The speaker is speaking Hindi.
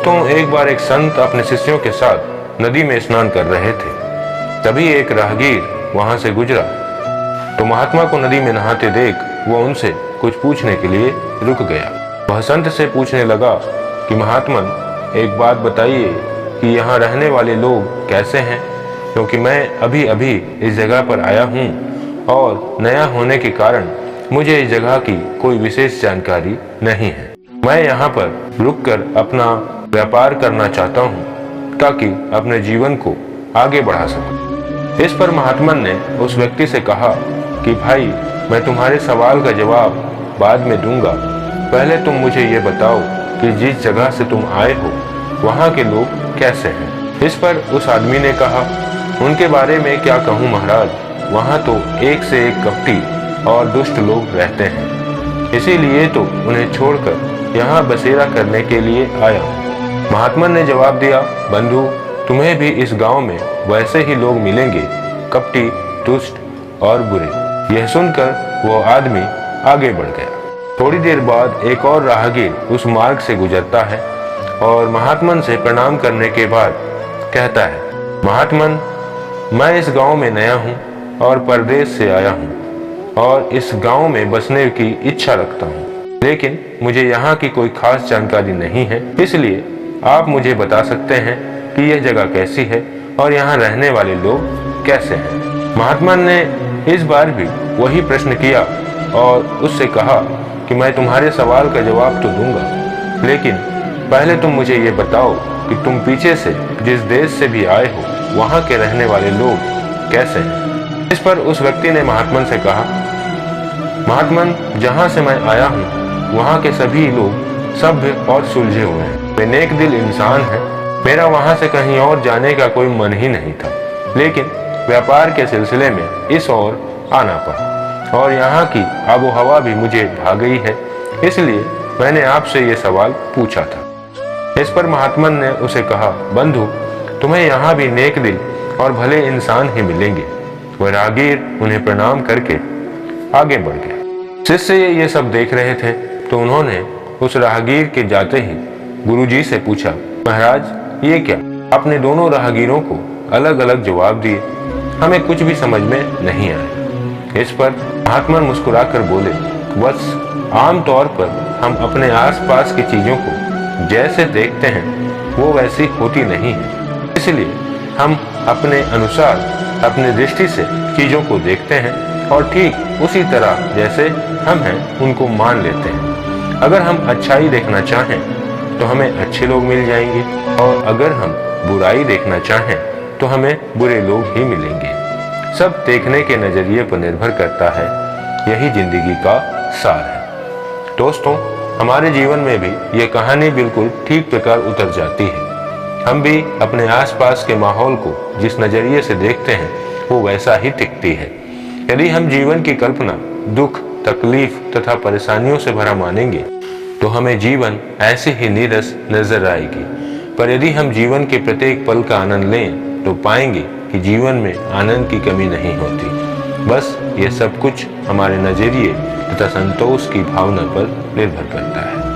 दोस्तों, एक बार एक संत अपने शिष्यों के साथ नदी में स्नान कर रहे थे। तभी एक राहगीर वहां से गुजरा तो महात्मा को नदी में नहाते देख वो उनसे कुछ पूछने के लिए रुक गया। वह संत से पूछने लगा कि महात्मन, एक बात बताइए कि यहाँ रहने वाले लोग कैसे हैं, क्योंकि मैं अभी अभी इस जगह पर आया हूँ और नया होने के कारण मुझे इस जगह की कोई विशेष जानकारी नहीं है। मैं यहाँ पर रुककर अपना व्यापार करना चाहता हूँ ताकि अपने जीवन को आगे बढ़ा सकूं। इस पर महात्मन ने उस व्यक्ति से कहा कि भाई, मैं तुम्हारे सवाल का जवाब बाद में दूंगा, पहले तुम मुझे ये बताओ कि जिस जगह से तुम आए हो वहाँ के लोग कैसे हैं। इस पर उस आदमी ने कहा, उनके बारे में क्या कहूँ महाराज, वहाँ तो एक से एक कपटी और दुष्ट लोग रहते हैं, इसीलिए तो उन्हें छोड़कर यहाँ बसेरा करने के लिए आया हूँ। महात्मा ने जवाब दिया, बंधु, तुम्हें भी इस गांव में वैसे ही लोग मिलेंगे, कपटी, दुष्ट और बुरे। यह सुनकर वो आदमी आगे बढ़ गया। थोड़ी देर बाद एक और राहगीर उस मार्ग से गुजरता है और महात्मन से प्रणाम करने के बाद कहता है, महात्मन, मैं इस गांव में नया हूँ और परदेश से आया हूँ और इस गांव में बसने की इच्छा रखता हूँ, लेकिन मुझे यहाँ की कोई खास जानकारी नहीं है, इसलिए आप मुझे बता सकते हैं कि यह जगह कैसी है और यहाँ रहने वाले लोग कैसे हैं। महात्मा ने इस बार भी वही प्रश्न किया और उससे कहा कि मैं तुम्हारे सवाल का जवाब तो दूंगा, लेकिन पहले तुम मुझे ये बताओ कि तुम पीछे से जिस देश से भी आए हो वहाँ के रहने वाले लोग कैसे हैं। इस पर उस व्यक्ति ने महात्मन से कहा, महात्मन, जहाँ से मैं आया हूँ वहाँ के सभी लोग सभ्य और सुलझे हुए हैं। वे नेक दिल इंसान हैं। मेरा वहाँ से कहीं और जाने का कोई मन ही नहीं था, लेकिन व्यापार के सिलसिले में इस ओर आना पड़ा और यहाँ की आबो हवा भी मुझे भा गई है, इसलिए मैंने आपसे ये सवाल पूछा था। इस पर महात्मन ने उसे कहा, बंधु, तुम्हें यहाँ भी नेक दिल और भले इंसान ही मिलेंगे। वह राहगीर उन्हें प्रणाम करके आगे बढ़ गया। शिष्य ये सब देख रहे थे तो उन्होंने उस राहगीर के जाते ही गुरुजी से पूछा, महाराज, ये क्या? आपने दोनों राहगीरों को अलग अलग जवाब दिए, हमें कुछ भी समझ में नहीं आया। इस पर महात्मा मुस्कुराकर बोले, बस आम तौर पर हम अपने आसपास की चीजों को जैसे देखते हैं वो वैसी होती नहीं है, इसलिए हम अपने अनुसार अपनी दृष्टि से चीजों को देखते हैं और ठीक उसी तरह जैसे हम हैं उनको मान लेते हैं। अगर हम अच्छाई देखना चाहें तो हमें अच्छे लोग मिल जाएंगे और अगर हम बुराई देखना चाहें तो हमें बुरे लोग ही मिलेंगे। सब देखने के नजरिए पर निर्भर करता है, यही जिंदगी का सार है। दोस्तों, हमारे जीवन में भी ये कहानी बिल्कुल ठीक प्रकार उतर जाती है। हम भी अपने आसपास के माहौल को जिस नजरिए से देखते हैं वो वैसा ही दिखती है। यदि हम जीवन की कल्पना दुख, तकलीफ तथा परेशानियों से भरा मानेंगे तो हमें जीवन ऐसे ही नीरस नजर आएगी, पर यदि हम जीवन के प्रत्येक पल का आनंद लें तो पाएंगे कि जीवन में आनंद की कमी नहीं होती। बस ये सब कुछ हमारे नजरिए तथा संतोष की भावना पर निर्भर करता है।